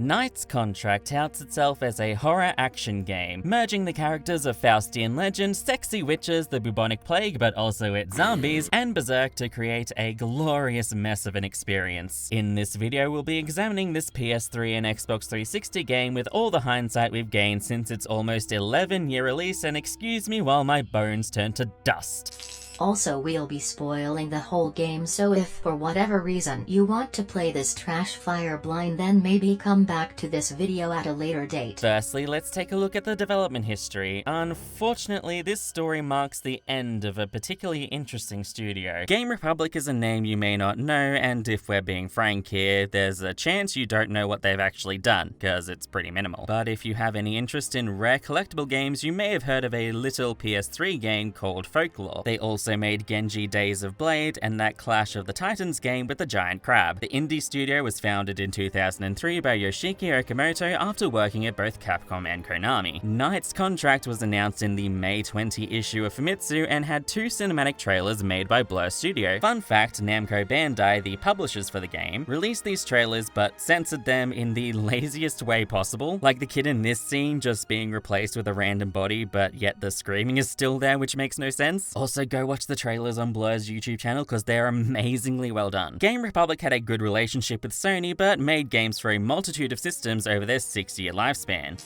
Knight's Contract touts itself as a horror action game, merging the characters of Faustian legend, sexy witches, the bubonic plague, but also its zombies, and Berserk to create a glorious mess of an experience. In this video, we'll be examining this PS3 and Xbox 360 game with all the hindsight we've gained since its almost 11-year release, and excuse me while my bones turn to dust. Also, we'll be spoiling the whole game, so if for whatever reason you want to play this trash fire blind, then maybe come back to this video at a later date. Firstly, let's take a look at the development history. Unfortunately, this story marks the end of a particularly interesting studio. Game Republic is a name you may not know, and if we're being frank here, there's a chance you don't know what they've actually done, because it's pretty minimal. But if you have any interest in rare collectible games, you may have heard of a little PS3 game called Folklore. They also made Genji Days of Blade and that Clash of the Titans game with the giant crab. The indie studio was founded in 2003 by Yoshiki Okamoto after working at both Capcom and Konami. Knight's Contract was announced in the May 20 issue of Famitsu and had 2 cinematic trailers made by Blur Studio. Fun fact, Namco Bandai, the publishers for the game, released these trailers but censored them in the laziest way possible, like the kid in this scene just being replaced with a random body, but yet the screaming is still there, which makes no sense. Also, go watch the trailers on Blur's YouTube channel because they're amazingly well done. Game Republic had a good relationship with Sony, but made games for a multitude of systems over their 6-year lifespan.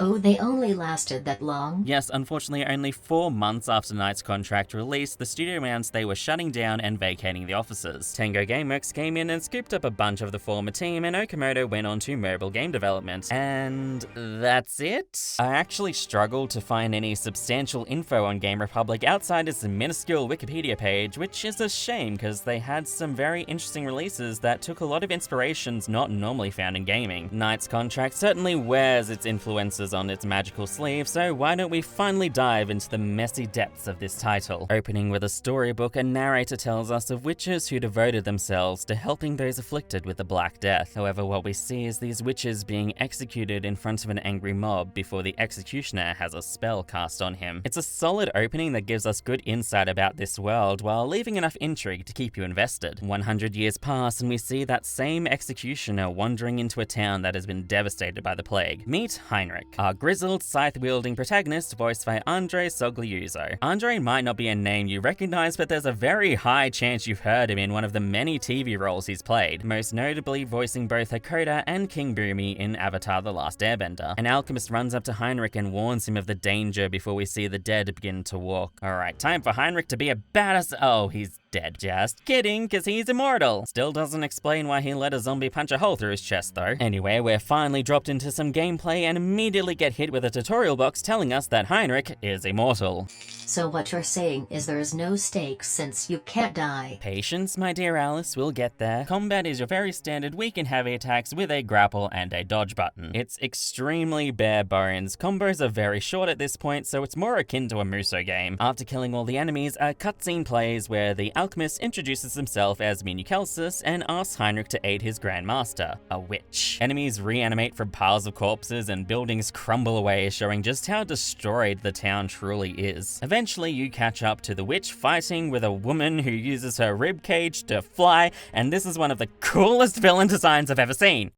Oh, they only lasted that long? Yes, unfortunately only 4 months after Knight's Contract release, the studio announced they were shutting down and vacating the offices. Tango Gameworks came in and scooped up a bunch of the former team, and Okamoto went on to mobile game development. And that's it? I actually struggled to find any substantial info on Game Republic outside its minuscule Wikipedia page, which is a shame because they had some very interesting releases that took a lot of inspirations not normally found in gaming. Knight's Contract certainly wears its influences on its magical sleeve, so why don't we finally dive into the messy depths of this title. Opening with a storybook, a narrator tells us of witches who devoted themselves to helping those afflicted with the Black Death. However, what we see is these witches being executed in front of an angry mob before the executioner has a spell cast on him. It's a solid opening that gives us good insight about this world while leaving enough intrigue to keep you invested. 100 years pass and we see that same executioner wandering into a town that has been devastated by the plague. Meet Heinrich, our grizzled, scythe-wielding protagonist voiced by Andre Sogliuzzo. Andre might not be a name you recognize, but there's a very high chance you've heard him in one of the many TV roles he's played, most notably voicing both Hakoda and King Boomy in Avatar: The Last Airbender. An alchemist runs up to Heinrich and warns him of the danger before we see the dead begin to walk. Alright, time for Heinrich to be a badass. Oh, he's dead. Just kidding, cause he's immortal. Still doesn't explain why he let a zombie punch a hole through his chest though. Anyway, we're finally dropped into some gameplay and immediately get hit with a tutorial box telling us that Heinrich is immortal. So what you're saying is there's no stakes since you can't die. Patience, my dear Alice, we'll get there. Combat is your very standard weak and heavy attacks with a grapple and a dodge button. It's extremely bare bones. Combos are very short at this point, so it's more akin to a Muso game. After killing all the enemies, a cutscene plays where the alchemist introduces himself as Minukelsis and asks Heinrich to aid his grandmaster, a witch. Enemies reanimate from piles of corpses and buildings crumble away, showing just how destroyed the town truly is. Eventually, you catch up to the witch fighting with a woman who uses her ribcage to fly, and this is one of the coolest villain designs I've ever seen.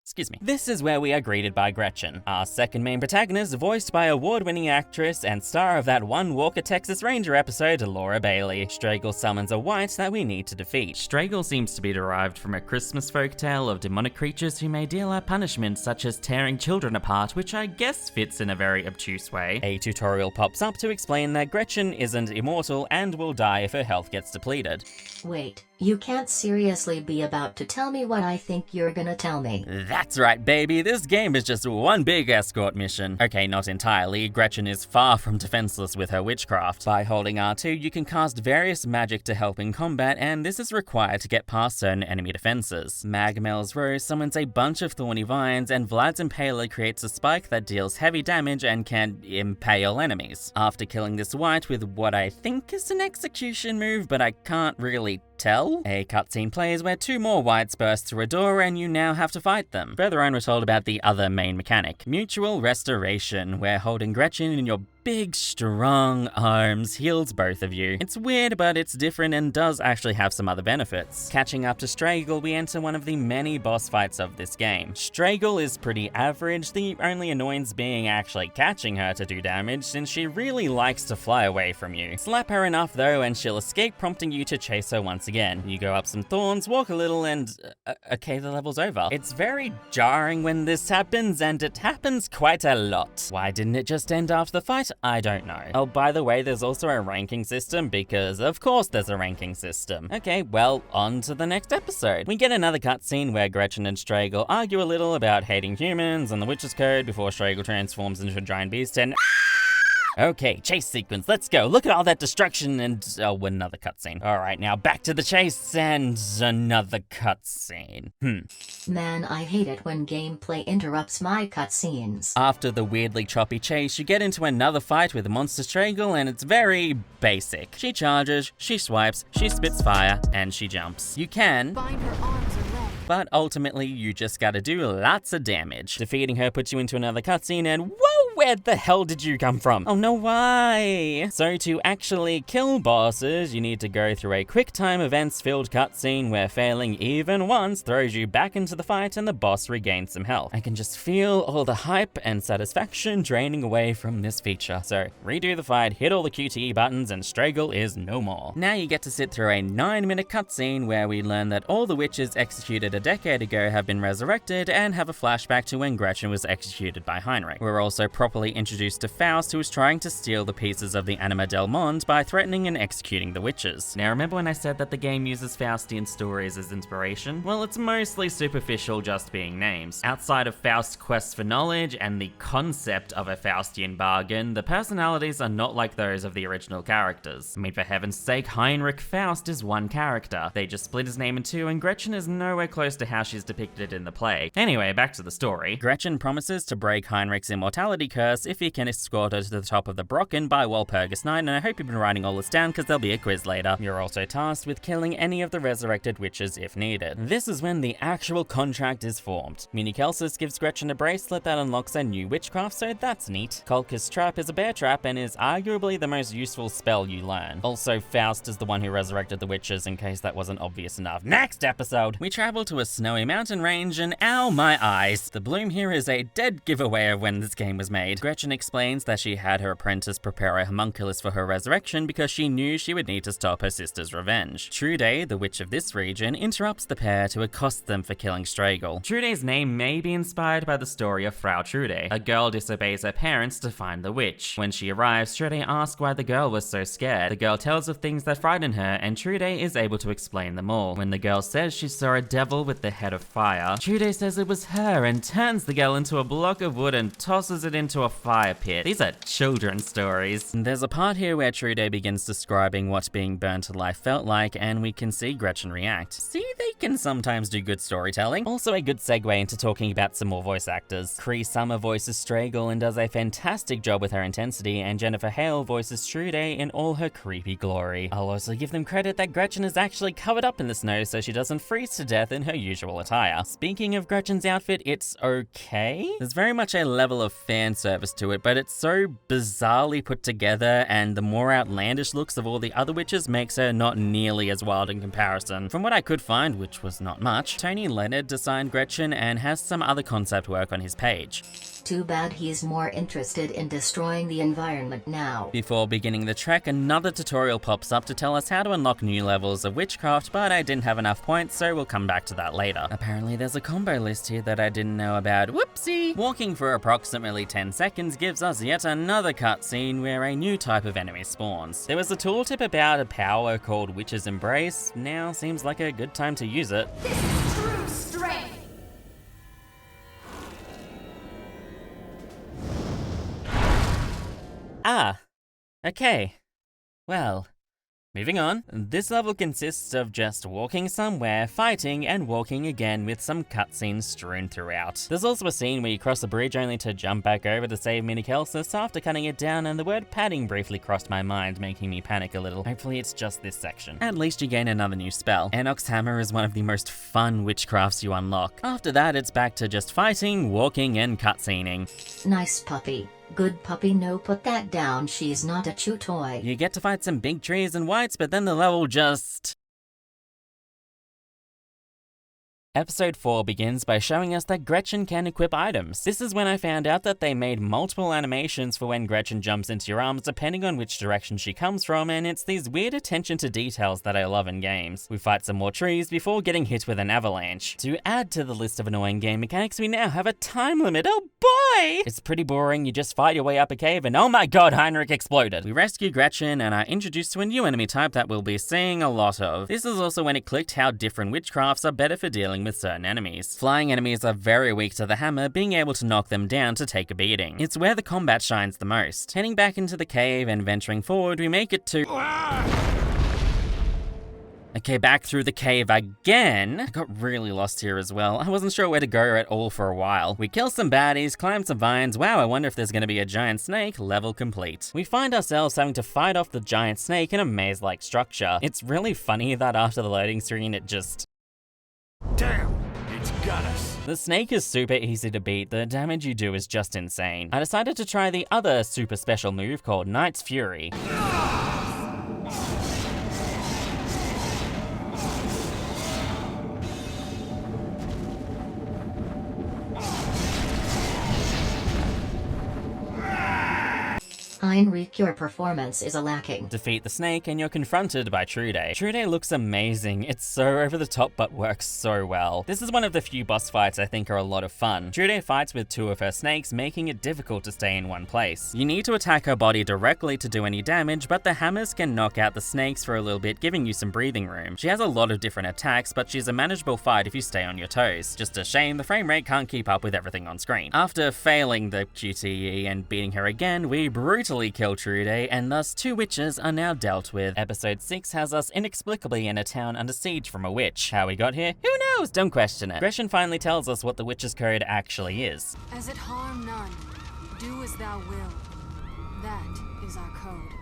Excuse me. This is where we are greeted by Gretchen, our second main protagonist, voiced by award-winning actress and star of that one Walker Texas Ranger episode, Laura Bailey. Straggle summons a wight that we need to defeat. Straggle seems to be derived from a Christmas folktale of demonic creatures who may deal out punishments such as tearing children apart, which I guess fits in a very obtuse way. A tutorial pops up to explain that Gretchen isn't immortal and will die if her health gets depleted. Wait, you can't seriously be about to tell me what I think you're gonna tell me. That's right, baby, this game is just one big escort mission. Okay, not entirely. Gretchen is far from defenseless with her witchcraft. By holding R2, you can cast various magic to help in combat, and this is required to get past certain enemy defenses. Magmel's Rose summons a bunch of thorny vines, and Vlad's Impaler creates a spike that deals heavy damage and can impale enemies. After killing this wight with what I think is an execution move, but I can't really tell, a cutscene plays where 2 more wights burst through a door and you now have to fight them. Further on, we're told about the other main mechanic, Mutual Restoration, where holding Gretchen in your big, strong arms heals both of you. It's weird, but it's different and does actually have some other benefits. Catching up to Straggle, we enter one of the many boss fights of this game. Straggle is pretty average, the only annoyance being actually catching her to do damage, since she really likes to fly away from you. Slap her enough though and she'll escape, prompting you to chase her once again. You go up some thorns, walk a little, and okay, the level's over. It's very jarring when this happens, and it happens quite a lot. Why didn't it just end after the fight? I don't know. Oh, by the way, there's also a ranking system, because of course there's a ranking system. Okay, well, on to the next episode. We get another cutscene where Gretchen and Straggle argue a little about hating humans and the witch's code before Straggle transforms into a giant beast and okay, chase sequence, let's go. Look at all that destruction and another cutscene. All right, now back to the chase and another cutscene. Man, I hate it when gameplay interrupts my cutscenes. After the weirdly choppy chase, you get into another fight with Monster Straggle, and it's very basic. She charges, she swipes, she spits fire, and she jumps. You can Bind her arms or legs. but ultimately you just gotta do lots of damage. Defeating her puts you into another cutscene and whoa, where the hell did you come from? Oh no, why? So to actually kill bosses, you need to go through a quick time events filled cutscene where failing even once throws you back into the fight and the boss regains some health. I can just feel all the hype and satisfaction draining away from this feature. So redo the fight, hit all the QTE buttons, and Straggle is no more. Now you get to sit through a 9-minute cutscene where we learn that all the witches executed a decade ago have been resurrected and have a flashback to when Gretchen was executed by Heinrich. We're also properly introduced to Faust, who is trying to steal the pieces of the Anima del Monde by threatening and executing the witches. Now remember when I said that the game uses Faustian stories as inspiration? Well, it's mostly superficial, just being names. Outside of Faust's quest for knowledge and the concept of a Faustian bargain, the personalities are not like those of the original characters. I mean, for heaven's sake, Heinrich Faust is one character. They just split his name in two, and Gretchen is nowhere close to how she's depicted in the play. Anyway, back to the story. Gretchen promises to break Heinrich's immortality curse if he can escort her to the top of the Brocken by Walpurgis Night, and I hope you've been writing all this down because there'll be a quiz later. You're also tasked with killing any of the resurrected witches if needed. This is when the actual contract is formed. Minikelsis gives Gretchen a bracelet that unlocks a new witchcraft, so that's neat. Kolka's trap is a bear trap and is arguably the most useful spell you learn. Also, Faust is the one who resurrected the witches, in case that wasn't obvious enough. Next episode! We travel to a snowy mountain range and ow my eyes! The bloom here is a dead giveaway of when this game was made. Gretchen explains that she had her apprentice prepare a homunculus for her resurrection because she knew she would need to stop her sister's revenge. Trude, the witch of this region, interrupts the pair to accost them for killing Straggle. Trude's name may be inspired by the story of Frau Trude. A girl disobeys her parents to find the witch. When she arrives, Trude asks why the girl was so scared. The girl tells of things that frighten her, and Trude is able to explain them all. When the girl says she saw a devil with the head of fire, Trude says it was her and turns the girl into a block of wood and tosses it into a fire pit. These are children's stories. There's a part here where Trude begins describing what being burnt alive felt like, and we can see Gretchen react. See, they can sometimes do good storytelling. Also a good segue into talking about some more voice actors. Cree Summer voices Straggle and does a fantastic job with her intensity, and Jennifer Hale voices Trude in all her creepy glory. I'll also give them credit that Gretchen is actually covered up in the snow so she doesn't freeze to death in her usual attire. Speaking of Gretchen's outfit, it's okay. There's very much a level of fan service to it, but it's so bizarrely put together, and the more outlandish looks of all the other witches makes her not nearly as wild in comparison. From what I could find, which was not much, Tony Leonard designed Gretchen and has some other concept work on his page. Too bad he's more interested in destroying the environment now. Before beginning the trek, another tutorial pops up to tell us how to unlock new levels of witchcraft, but I didn't have enough points, so we'll come back to that later. Apparently there's a combo list here that I didn't know about. Whoopsie! Walking for approximately 10 seconds gives us yet another cutscene where a new type of enemy spawns. There was a tooltip about a power called Witch's Embrace. Now seems like a good time to use it. This is true strength. Ah, okay. Well, moving on. This level consists of just walking somewhere, fighting, and walking again with some cutscenes strewn throughout. There's also a scene where you cross a bridge only to jump back over to save Minikelsis after cutting it down, and the word padding briefly crossed my mind, making me panic a little. Hopefully it's just this section. At least you gain another new spell. Enoch's Hammer is one of the most fun witchcrafts you unlock. After that, it's back to just fighting, walking, and cutscening. Nice puppy. Good puppy, no, put that down, she's not a chew toy. You get to fight some big trees and whites, but then the level just... Episode 4 begins by showing us that Gretchen can equip items. This is when I found out that they made multiple animations for when Gretchen jumps into your arms depending on which direction she comes from, and it's these weird attention to details that I love in games. We fight some more trees before getting hit with an avalanche. To add to the list of annoying game mechanics, we now have a time limit. Oh boy! It's pretty boring, you just fight your way up a cave and oh my god, Heinrich exploded. We rescue Gretchen and are introduced to a new enemy type that we'll be seeing a lot of. This is also when it clicked how different witchcrafts are better for dealing with certain enemies. Flying enemies are very weak to the hammer, being able to knock them down to take a beating. It's where the combat shines the most. Heading back into the cave and venturing forward, we make it to... Okay, back through the cave again. I got really lost here as well. I wasn't sure where to go at all for a while. We kill some baddies, climb some vines. Wow, I wonder if there's gonna be a giant snake. Level complete. We find ourselves having to fight off the giant snake in a maze-like structure. It's really funny that after the loading screen, it just... Damn, it's got us. The snake is super easy to beat, the damage you do is just insane. I decided to try the other super special move called Knight's Fury. Heinrich, your performance is lacking. Defeat the snake and you're confronted by Trude. Trude looks amazing. It's so over the top but works so well. This is one of the few boss fights I think are a lot of fun. Trude fights with two of her snakes, making it difficult to stay in one place. You need to attack her body directly to do any damage, but the hammers can knock out the snakes for a little bit, giving you some breathing room. She has a lot of different attacks, but she's a manageable fight if you stay on your toes. Just a shame the frame rate can't keep up with everything on screen. After failing the QTE and beating her again, we brutally kill Trude, and thus two witches are now dealt with. Episode 6 has us inexplicably in a town under siege from a witch. How we got here? Who knows? Don't question it. Gretchen finally tells us what the witch's code actually is. As it harm none, do as thou will. That is our code.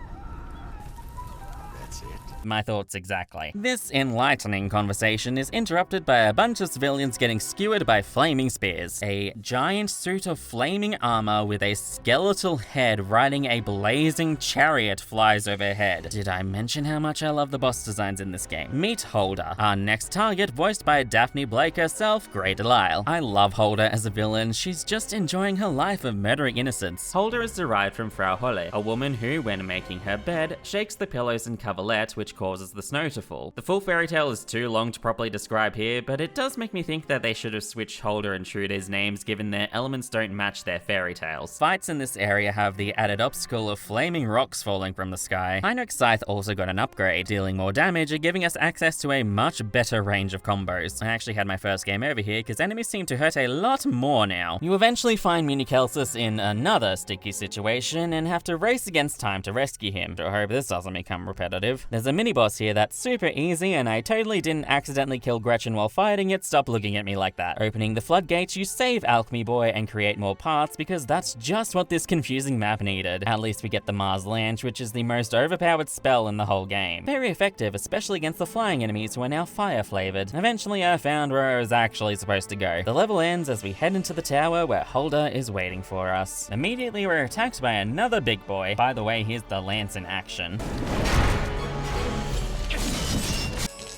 That's it. My thoughts exactly. This enlightening conversation is interrupted by a bunch of civilians getting skewered by flaming spears. A giant suit of flaming armor with a skeletal head riding a blazing chariot flies overhead. Did I mention how much I love the boss designs in this game? Meet Holder, our next target, voiced by Daphne Blake herself, Grey Delisle. I love Holder as a villain. She's just enjoying her life of murdering innocents. Holder is derived from Frau Holle, a woman who, when making her bed, shakes the pillows and coverlet, which causes the snow to fall. The full fairy tale is too long to properly describe here, but it does make me think that they should have switched Holder and Trude's names given their elements don't match their fairy tales. Fights in this area have the added obstacle of flaming rocks falling from the sky. Heinrich's scythe also got an upgrade, dealing more damage and giving us access to a much better range of combos. I actually had my first game over here because enemies seem to hurt a lot more now. You eventually find Municelsus in another sticky situation and have to race against time to rescue him. I hope this doesn't become repetitive. There's a mini-boss here that's super easy, and I totally didn't accidentally kill Gretchen while fighting it. Stop looking at me like that. Opening the floodgates, you save Alchemy Boy and create more parts because that's just what this confusing map needed. At least we get the Mars Lance, which is the most overpowered spell in the whole game. Very effective, especially against the flying enemies who are now fire-flavored. Eventually I found where I was actually supposed to go. The level ends as we head into the tower where Holder is waiting for us. Immediately we're attacked by another big boy. By the way, here's the lance in action.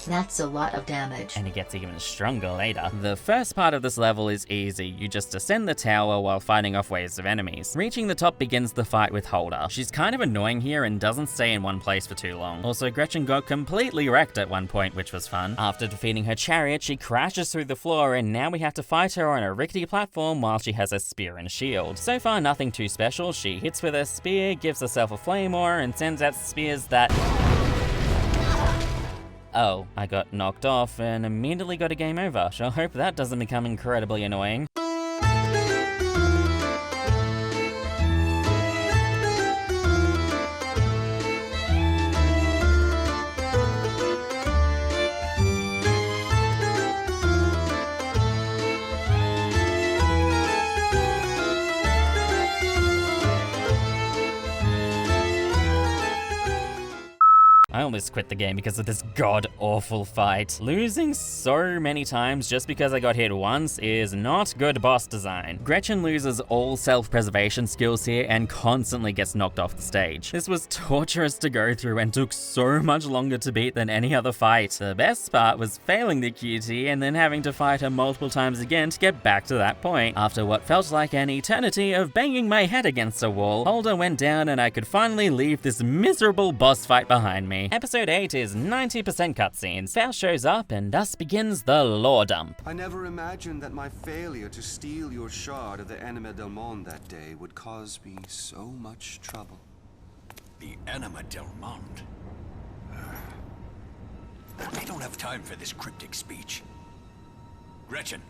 That's a lot of damage. And it gets even stronger later. The first part of this level is easy. You just ascend the tower while fighting off waves of enemies. Reaching the top begins the fight with Holder. She's kind of annoying here and doesn't stay in one place for too long. Also, Gretchen got completely wrecked at one point, which was fun. After defeating her chariot, she crashes through the floor, and now we have to fight her on a rickety platform while she has a spear and shield. So far, nothing too special. She hits with her spear, gives herself a flame aura, and sends out spears that... Oh, I got knocked off and immediately got a game over. Sure hope that doesn't become incredibly annoying. I almost almost quit the game because of this god-awful fight. Losing so many times just because I got hit once is not good boss design. Gretchen loses all self-preservation skills here and constantly gets knocked off the stage. This was torturous to go through and took so much longer to beat than any other fight. The best part was failing the QT and then having to fight her multiple times again to get back to that point. After what felt like an eternity of banging my head against a wall, Holder went down and I could finally leave this miserable boss fight behind me. Episode 8 is 90% cutscenes. Faust shows up and thus begins the lore dump. I never imagined that my failure to steal your shard of the Anima del Monde that day would cause me so much trouble. The Anima del Monde. I don't have time for this cryptic speech. Gretchen,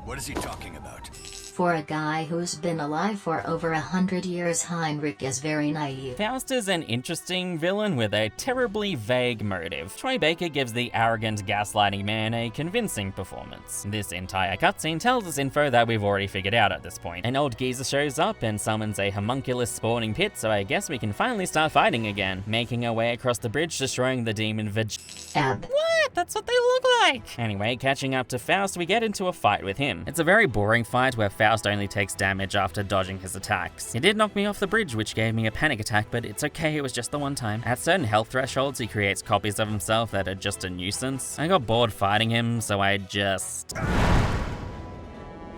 what is he talking about? For a guy who's been alive for over 100 years, Heinrich is very naive. Faust is an interesting villain with a terribly vague motive. Troy Baker gives the arrogant gaslighting man a convincing performance. This entire cutscene tells us info that we've already figured out at this point. An old geezer shows up and summons a homunculus spawning pit, so I guess we can finally start fighting again. Making our way across the bridge, destroying the demon Eb. What? That's what they look like! Anyway, catching up to Faust, we get into a fight with him. It's a very boring fight where Faust only takes damage after dodging his attacks. He did knock me off the bridge, which gave me a panic attack, but it's okay, it was just the one time. At certain health thresholds, he creates copies of himself that are just a nuisance. I got bored fighting him, so I just...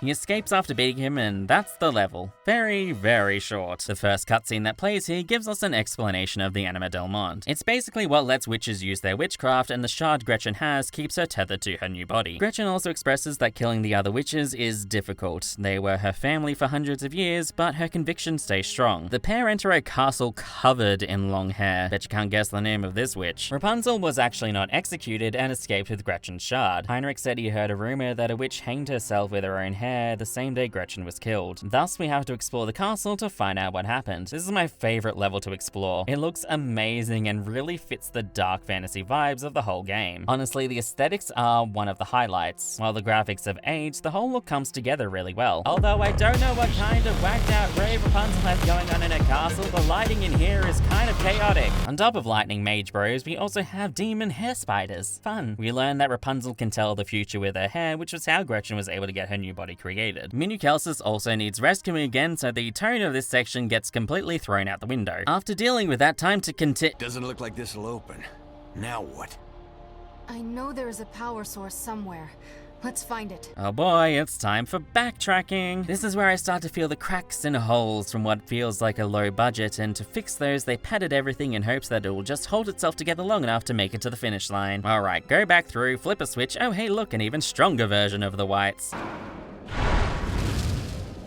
He escapes after beating him, and that's the level. Very, very short. The first cutscene that plays here gives us an explanation of the Anima del Monde. It's basically what lets witches use their witchcraft, and the shard Gretchen has keeps her tethered to her new body. Gretchen also expresses that killing the other witches is difficult. They were her family for hundreds of years, but her conviction stays strong. The pair enter a castle covered in long hair. Bet you can't guess the name of this witch. Rapunzel was actually not executed and escaped with Gretchen's shard. Heinrich said he heard a rumor that a witch hanged herself with her own hair the same day Gretchen was killed. Thus, we have to explore the castle to find out what happened. This is my favorite level to explore. It looks amazing and really fits the dark fantasy vibes of the whole game. Honestly, the aesthetics are one of the highlights. While the graphics have aged, the whole look comes together really well. Although I don't know what kind of whacked out rave Rapunzel has going on in her castle, the lighting in here is kind of chaotic. On top of lightning mage bros, we also have demon hair spiders. Fun. We learn that Rapunzel can tell the future with her hair, which was how Gretchen was able to get her new body created. Minukelsis also needs rescuing again, so the tone of this section gets completely thrown out the window. After dealing with that, time to Doesn't look like this'll open. Now what? I know there is a power source somewhere. Let's find it. Oh boy, it's time for backtracking. This is where I start to feel the cracks and holes from what feels like a low budget, and to fix those, they padded everything in hopes that it will just hold itself together long enough to make it to the finish line. Alright, go back through, flip a switch, oh hey look, an even stronger version of the whites.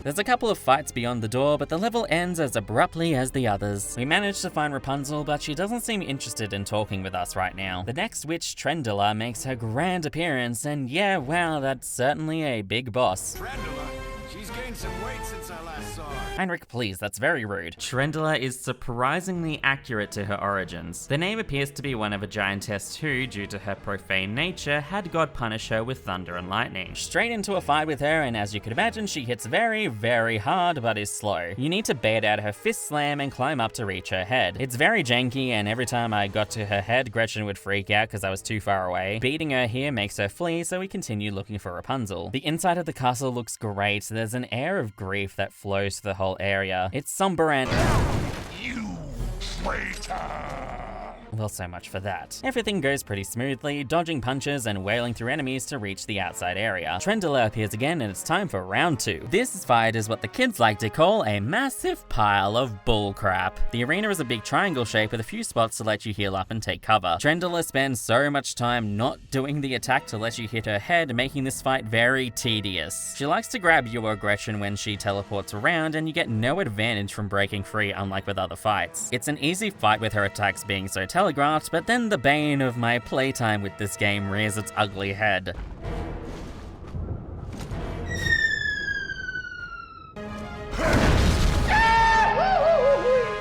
There's a couple of fights beyond the door, but the level ends as abruptly as the others. We managed to find Rapunzel, but she doesn't seem interested in talking with us right now. The next witch, Trendula, makes her grand appearance, and yeah, wow, that's certainly a big boss. Trendula, she's gained some weight since I last saw her. Heinrich, please, that's very rude. Trendula is surprisingly accurate to her origins. The name appears to be one of a giantess who, due to her profane nature, had God punish her with thunder and lightning. Straight into a fight with her, and as you could imagine, she hits very, very hard, but is slow. You need to bait out her fist slam and climb up to reach her head. It's very janky, and every time I got to her head, Gretchen would freak out because I was too far away. Beating her here makes her flee, so we continue looking for Rapunzel. The inside of the castle looks great. There's an air of grief that flows through the whole area. It's somber and... You traitor! Well, so much for that. Everything goes pretty smoothly, dodging punches and wailing through enemies to reach the outside area. Trendula appears again, and it's time for round 2. This fight is what the kids like to call a massive pile of bullcrap. The arena is a big triangle shape with a few spots to let you heal up and take cover. Trendula spends so much time not doing the attack to let you hit her head, making this fight very tedious. She likes to grab you or Gretchen when she teleports around, and you get no advantage from breaking free, unlike with other fights. It's an easy fight with her attacks being so telegraphed, but then the bane of my playtime with this game rears its ugly head.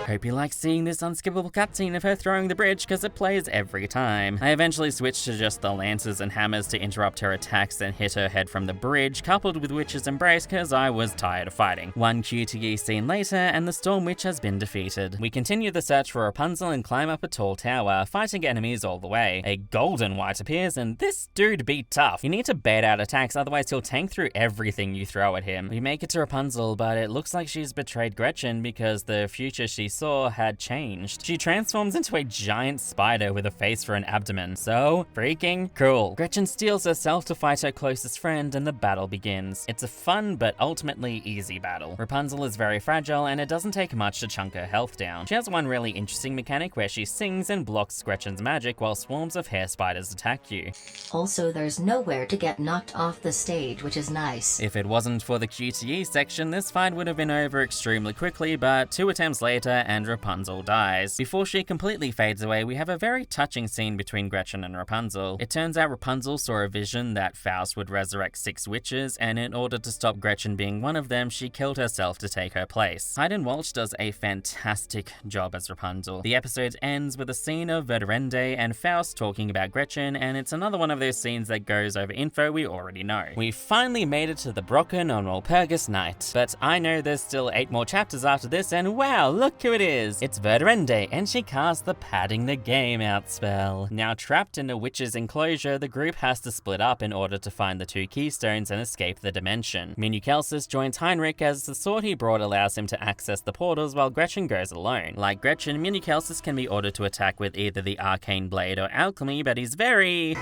Hope you like seeing this unskippable cutscene of her throwing the bridge because it plays every time. I eventually switched to just the lances and hammers to interrupt her attacks and hit her head from the bridge, coupled with Witch's Embrace because I was tired of fighting. One QTE scene later and the Storm Witch has been defeated. We continue the search for Rapunzel and climb up a tall tower, fighting enemies all the way. A golden wight appears and this dude be tough. You need to bait out attacks, otherwise he'll tank through everything you throw at him. We make it to Rapunzel, but it looks like she's betrayed Gretchen because the future she saw had changed. She transforms into a giant spider with a face for an abdomen. So freaking cool. Gretchen steals herself to fight her closest friend and the battle begins. It's a fun but ultimately easy battle. Rapunzel is very fragile and it doesn't take much to chunk her health down. She has one really interesting mechanic where she sings and blocks Gretchen's magic while swarms of hair spiders attack you. Also, there's nowhere to get knocked off the stage, which is nice. If it wasn't for the QTE section, this fight would have been over extremely quickly, but 2 attempts later and Rapunzel dies. Before she completely fades away, we have a very touching scene between Gretchen and Rapunzel. It turns out Rapunzel saw a vision that Faust would resurrect 6 witches, and in order to stop Gretchen being one of them, she killed herself to take her place. Hayden Walsh does a fantastic job as Rapunzel. The episode ends with a scene of Verdurende and Faust talking about Gretchen, and it's another one of those scenes that goes over info we already know. We finally made it to the Brocken on Walpurgis Night, but I know there's still 8 more chapters after this, and wow, look who it is! It's Verdurende, and she casts the padding the game out spell. Now trapped in a witch's enclosure, the group has to split up in order to find the 2 keystones and escape the dimension. Minukelsis joins Heinrich as the sword he brought allows him to access the portals while Gretchen goes alone. Like Gretchen, Minukelsis can be ordered to attack with either the arcane blade or alchemy, but he's very...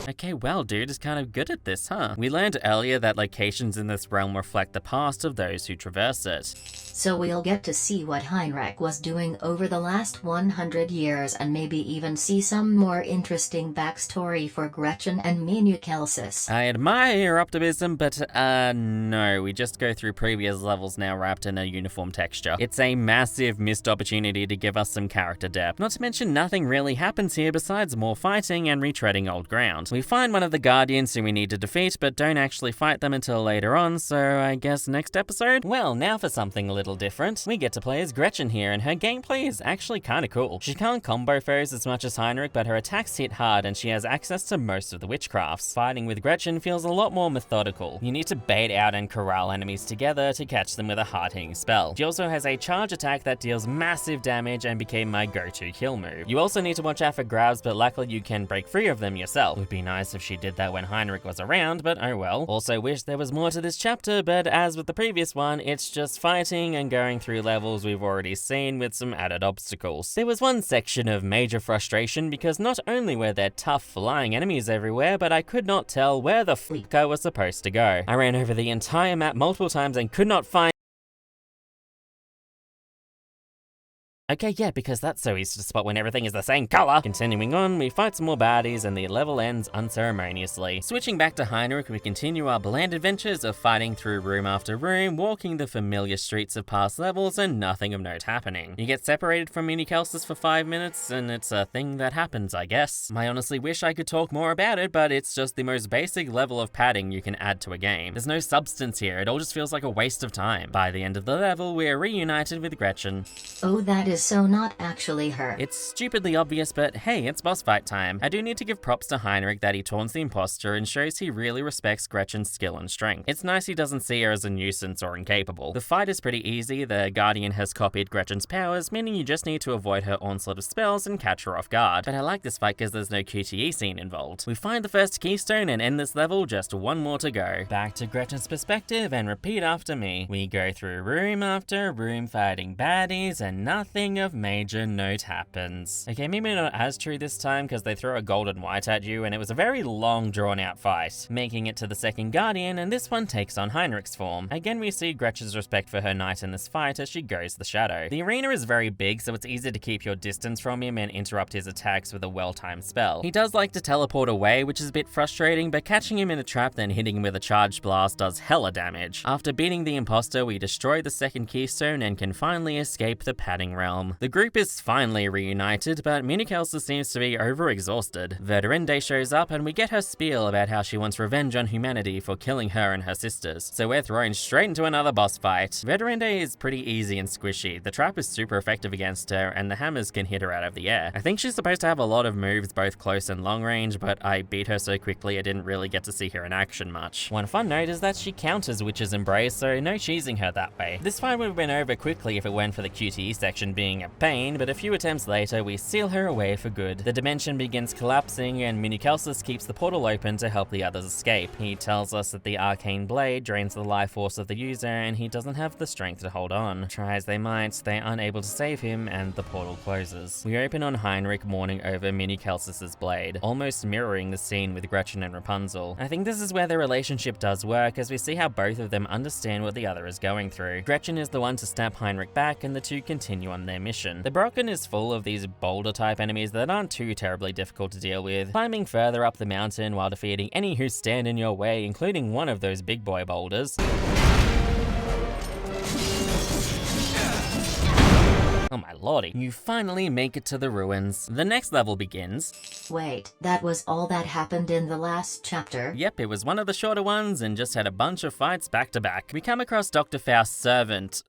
Okay, well, dude is kind of good at this, huh? We learned earlier that locations in this realm reflect the past of those who traverse it. So we'll get to see what Heinrich was doing over the last 100 years and maybe even see some more interesting backstory for Gretchen and Minukelsis. I admire your optimism, but no, we just go through previous levels now wrapped in a uniform texture. It's a massive missed opportunity to give us some character depth. Not to mention nothing really happens here besides more fighting and retreading old ground. We find one of the Guardians who we need to defeat, but don't actually fight them until later on, so I guess next episode? Well, now for something a little different. We get to play as Gretchen here, and her gameplay is actually kinda cool. She can't combo foes as much as Heinrich, but her attacks hit hard and she has access to most of the witchcrafts. Fighting with Gretchen feels a lot more methodical. You need to bait out and corral enemies together to catch them with a hard-hitting spell. She also has a charge attack that deals massive damage and became my go-to kill move. You also need to watch out for grabs, but luckily you can break free of them yourself. It would be nice if she did that when Heinrich was around, but oh well. Also wish there was more to this chapter, but as with the previous one, it's just fighting and going through levels we've already seen with some added obstacles. There was one section of major frustration because not only were there tough flying enemies everywhere, but I could not tell where the f*** I was supposed to go. I ran over the entire map multiple times and could not find... Okay, yeah, because that's so easy to spot when everything is the same color. Continuing on, we fight some more baddies and the level ends unceremoniously. Switching back to Heinrich, we continue our bland adventures of fighting through room after room, walking the familiar streets of past levels and nothing of note happening. You get separated from Minukelsis for 5 minutes and it's a thing that happens, I guess. I honestly wish I could talk more about it, but it's just the most basic level of padding you can add to a game. There's no substance here, it all just feels like a waste of time. By the end of the level, we're reunited with Gretchen. Oh, that is so not actually her. It's stupidly obvious, but hey, it's boss fight time. I do need to give props to Heinrich that he taunts the imposter and shows he really respects Gretchen's skill and strength. It's nice he doesn't see her as a nuisance or incapable. The fight is pretty easy. The Guardian has copied Gretchen's powers, meaning you just need to avoid her onslaught of spells and catch her off guard. But I like this fight because there's no QTE scene involved. We find the first keystone and end this level, just one more to go. Back to Gretchen's perspective and repeat after me. We go through room after room fighting baddies and nothing of major note happens. Okay, maybe not as true this time because they throw a golden wight at you and it was a very long drawn out fight. Making it to the second Guardian, and this one takes on Heinrich's form. Again, we see Gretchen's respect for her knight in this fight as she goes the shadow. The arena is very big, so it's easy to keep your distance from him and interrupt his attacks with a well-timed spell. He does like to teleport away, which is a bit frustrating, but catching him in a trap then hitting him with a charged blast does hella damage. After beating the imposter, we destroy the second keystone and can finally escape the padding realm. realm. The group is finally reunited, but Minikelsa seems to be overexhausted. Verdurende shows up and we get her spiel about how she wants revenge on humanity for killing her and her sisters. So we're thrown straight into another boss fight. Verdurende is pretty easy and squishy. The trap is super effective against her and the hammers can hit her out of the air. I think she's supposed to have a lot of moves both close and long range, but I beat her so quickly I didn't really get to see her in action much. One fun note is that she counters Witch's Embrace, so no cheesing her that way. This fight would have been over quickly if it weren't for the QTE section being a pain, but a few attempts later we seal her away for good. The dimension begins collapsing and Minikelsis keeps the portal open to help the others escape. He tells us that the arcane blade drains the life force of the user and he doesn't have the strength to hold on. Try as they might, they aren't able to save him and the portal closes. We open on Heinrich mourning over Minikelsis' blade, almost mirroring the scene with Gretchen and Rapunzel. I think this is where their relationship does work, as we see how both of them understand what the other is going through. Gretchen is the one to stab Heinrich back and the two continue on their mission. The Brocken is full of these boulder type enemies that aren't too terribly difficult to deal with, climbing further up the mountain while defeating any who stand in your way, including one of those big boy boulders. Oh my lordy, you finally make it to the ruins. The next level begins. Wait, that was all that happened in the last chapter? Yep, it was one of the shorter ones and just had a bunch of fights back to back. We come across Dr. Faust's servant.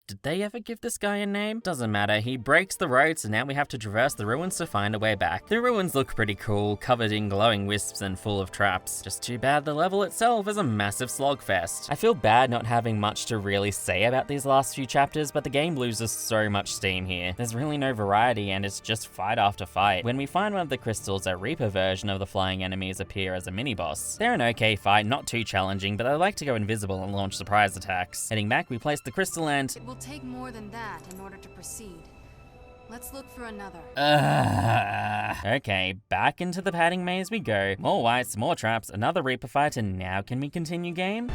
Did they ever give this guy a name? Doesn't matter, he breaks the roads and now we have to traverse the ruins to find a way back. The ruins look pretty cool, covered in glowing wisps and full of traps. Just too bad the level itself is a massive slogfest. I feel bad not having much to really say about these last few chapters, but the game loses so much steam here. There's really no variety and it's just fight after fight. When we find one of the crystals, a Reaper version of the flying enemies appear as a mini-boss. They're an okay fight, not too challenging, but I like to go invisible and launch surprise attacks. Heading back, we place the crystal and It will take more than that in order to proceed. Let's look for another. Okay, back into the padding maze we go. More whites, more traps, another Reaper fight, and now can we continue game?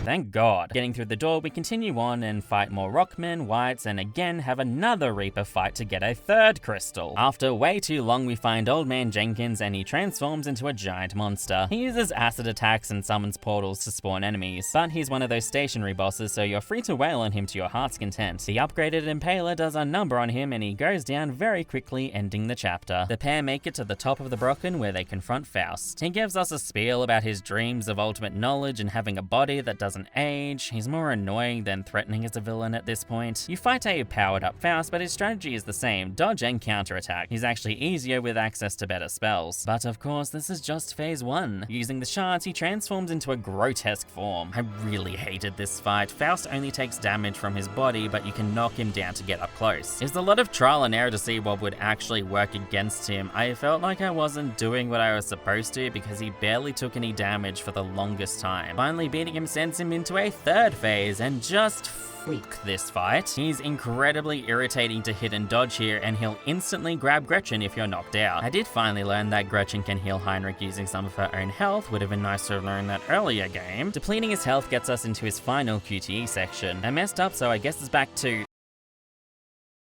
Thank God. Getting through the door, we continue on and fight more Rockmen, Whites, and again have another Reaper fight to get a third crystal. After way too long, we find Old Man Jenkins and he transforms into a giant monster. He uses acid attacks and summons portals to spawn enemies, but he's one of those stationary bosses, so you're free to wail on him to your heart's content. The upgraded Impaler does a number on him and he goes down very quickly, ending the chapter. The pair make it to the top of the Brocken where they confront Faust. He gives us a spiel about his dreams of ultimate knowledge and having a body that doesn't age. He's more annoying than threatening as a villain at this point. You fight a powered up Faust, but his strategy is the same, dodge and counterattack. He's actually easier with access to better spells. But of course, this is just phase 1. Using the shards, he transforms into a grotesque form. I really hated this fight. Faust only takes damage from his body, but you can knock him down to get up close. It was a lot of trial and error to see what would actually work against him. I felt like I wasn't doing what I was supposed to because he barely took any damage for the longest time. Finally beating him sends him into a third phase and just freak this fight. He's incredibly irritating to hit and dodge here and he'll instantly grab Gretchen if you're knocked out. I did finally learn that Gretchen can heal Heinrich using some of her own health. Would have been nice to have learned that earlier game. Depleting his health gets us into his final QTE section. I messed up, so I guess it's back to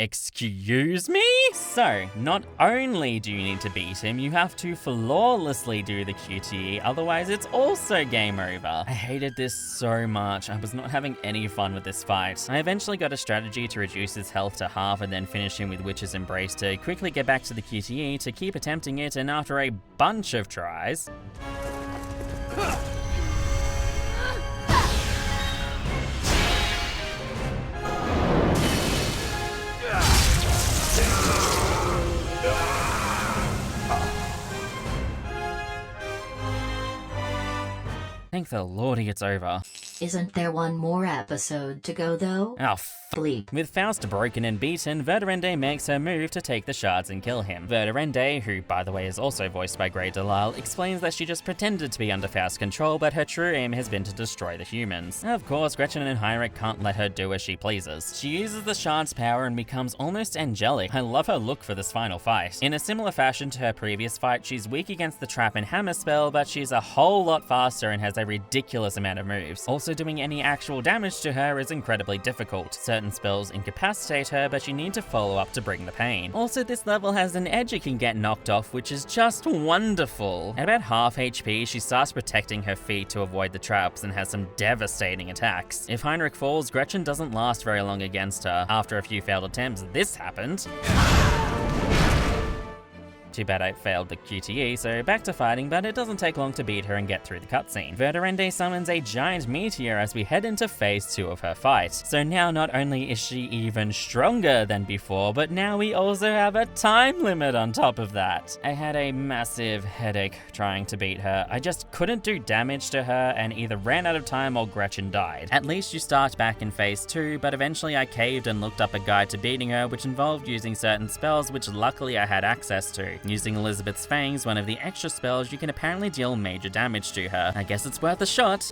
excuse me? So, not only do you need to beat him, you have to flawlessly do the QTE, otherwise it's also game over. I hated this so much. I was not having any fun with this fight. I eventually got a strategy to reduce his health to half and then finish him with Witch's Embrace to quickly get back to the QTE to keep attempting it, and after a bunch of tries, thank the lordy it's over. Isn't there one more episode to go though? Oh, Bleep. With Faust broken and beaten, Verdurende makes her move to take the shards and kill him. Verdurende, who by the way is also voiced by Grey Delisle, explains that she just pretended to be under Faust's control, but her true aim has been to destroy the humans. Of course, Gretchen and Heinrich can't let her do as she pleases. She uses the shard's power and becomes almost angelic. I love her look for this final fight. In a similar fashion to her previous fight, she's weak against the trap and hammer spell, but she's a whole lot faster and has a ridiculous amount of moves. Also also doing any actual damage to her is incredibly difficult. Certain spells incapacitate her, but you need to follow up to bring the pain. Also, this level has an edge you can get knocked off, which is just wonderful. At about half HP, she starts protecting her feet to avoid the traps and has some devastating attacks. If Heinrich falls, Gretchen doesn't last very long against her. After a few failed attempts, this happened. Too bad I failed the QTE, so back to fighting, but it doesn't take long to beat her and get through the cutscene. Verdurende summons a giant meteor as we head into phase 2 of her fight. So now not only is she even stronger than before, but now we also have a time limit on top of that. I had a massive headache trying to beat her. I just couldn't do damage to her and either ran out of time or Gretchen died. At least you start back in phase 2, but eventually I caved and looked up a guide to beating her, which involved using certain spells which luckily I had access to. Using Elizabeth's Fangs, one of the extra spells, you can apparently deal major damage to her. I guess it's worth a shot.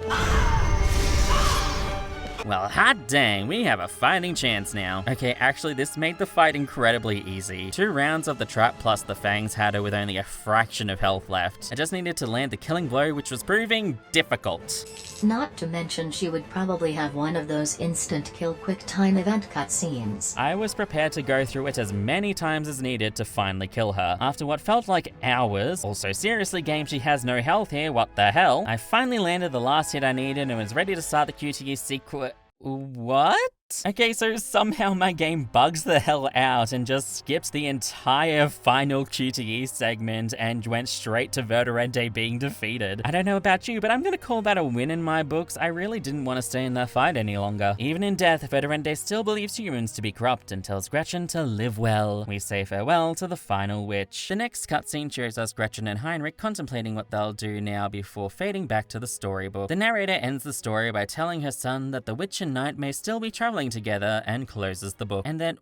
Well, hot dang, we have a fighting chance now. Okay, actually this made the fight incredibly easy. 2 rounds of the trap plus the Fangs had her with only a fraction of health left. I just needed to land the killing blow, which was proving difficult. Not to mention she would probably have one of those instant kill quick time event cutscenes. I was prepared to go through it as many times as needed to finally kill her. After what felt like hours, also seriously game, she has no health here, what the hell? I finally landed the last hit I needed and was ready to start the QTE sequence. What? Okay, so somehow my game bugs the hell out and just skipped the entire final QTE segment and went straight to Verdurende being defeated. I don't know about you, but I'm gonna call that a win in my books. I really didn't want to stay in that fight any longer. Even in death, Verdurende still believes humans to be corrupt and tells Gretchen to live well. We say farewell to the final witch. The next cutscene shows us Gretchen and Heinrich contemplating what they'll do now before fading back to the storybook. The narrator ends the story by telling her son that the witch and knight may still be traveling together and closes the book. And then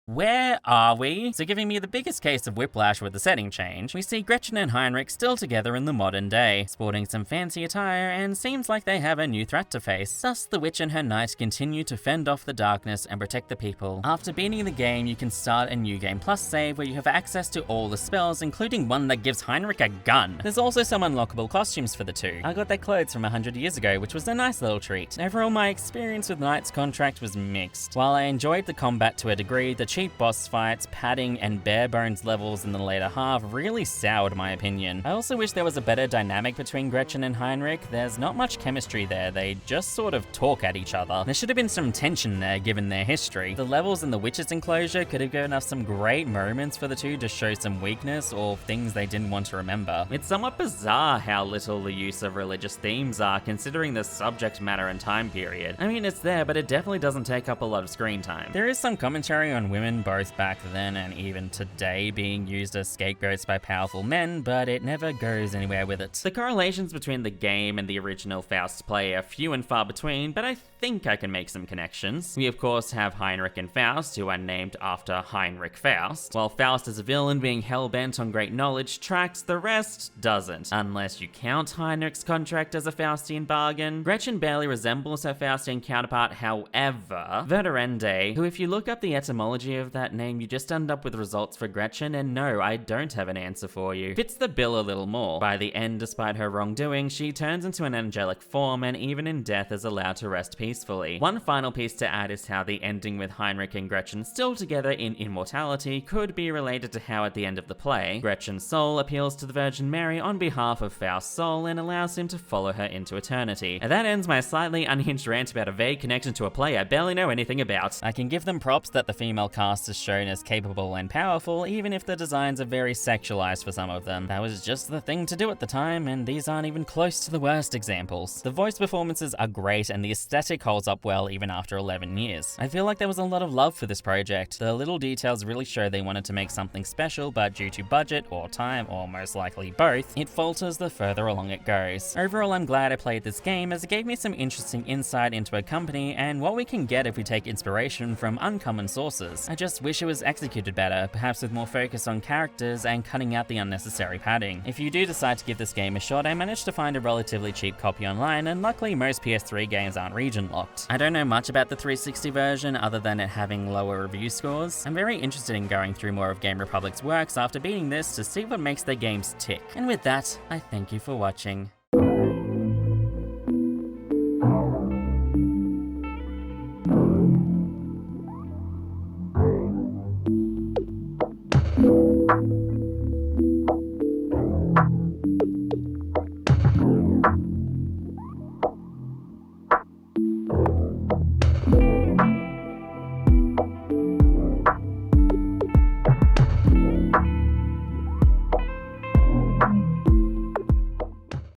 where are we? So giving me the biggest case of whiplash with the setting change, we see Gretchen and Heinrich still together in the modern day, sporting some fancy attire, and seems like they have a new threat to face. Thus, the witch and her knight continue to fend off the darkness and protect the people. After beating the game, you can start a new game plus save where you have access to all the spells, including one that gives Heinrich a gun. There's also some unlockable costumes for the two. I got their clothes from 100 years ago, which was a nice little treat. Overall, my experience with Knight's Contract was mixed. While I enjoyed the combat to a degree, the cheap boss fights, padding, and bare bones levels in the later half really soured my opinion. I also wish there was a better dynamic between Gretchen and Heinrich. There's not much chemistry there, they just sort of talk at each other. There should have been some tension there given their history. The levels in the witch's enclosure could have given us some great moments for the two to show some weakness or things they didn't want to remember. It's somewhat bizarre how little the use of religious themes are considering the subject matter and time period. I mean, it's there, but it definitely doesn't take up a lot of screen time. There is some commentary on women both back then and even today being used as scapegoats by powerful men, but it never goes anywhere with it. The correlations between the game and the original Faust play are few and far between, but I think I can make some connections. We of course have Heinrich and Faust, who are named after Heinrich Faust. While Faust as a villain being hell-bent on great knowledge tracks, the rest doesn't, unless you count Heinrich's contract as a Faustian bargain. Gretchen barely resembles her Faustian counterpart, however, Verdurende, who if you look up the etymology of that name, you just end up with results for Gretchen, and no, I don't have an answer for you. Fits the bill a little more. By the end, despite her wrongdoing, she turns into an angelic form, and even in death is allowed to rest peacefully. One final piece to add is how the ending with Heinrich and Gretchen still together in immortality could be related to how at the end of the play, Gretchen's soul appeals to the Virgin Mary on behalf of Faust's soul and allows him to follow her into eternity. And that ends my slightly unhinged rant about a vague connection to a play I barely know anything about. I can give them props that the female cast is shown as capable and powerful, even if the designs are very sexualized for some of them. That was just the thing to do at the time, and these aren't even close to the worst examples. The voice performances are great, and the aesthetic holds up well even after 11 years. I feel like there was a lot of love for this project. The little details really show they wanted to make something special, but due to budget or time, or most likely both, it falters the further along it goes. Overall, I'm glad I played this game as it gave me some interesting insight into a company and what we can get if we take inspiration from uncommon sources. I just wish it was executed better, perhaps with more focus on characters and cutting out the unnecessary padding. If you do decide to give this game a shot, I managed to find a relatively cheap copy online, and luckily most PS3 games aren't region locked. I don't know much about the 360 version other than it having lower review scores. I'm very interested in going through more of Game Republic's works after beating this to see what makes their games tick. And with that, I thank you for watching.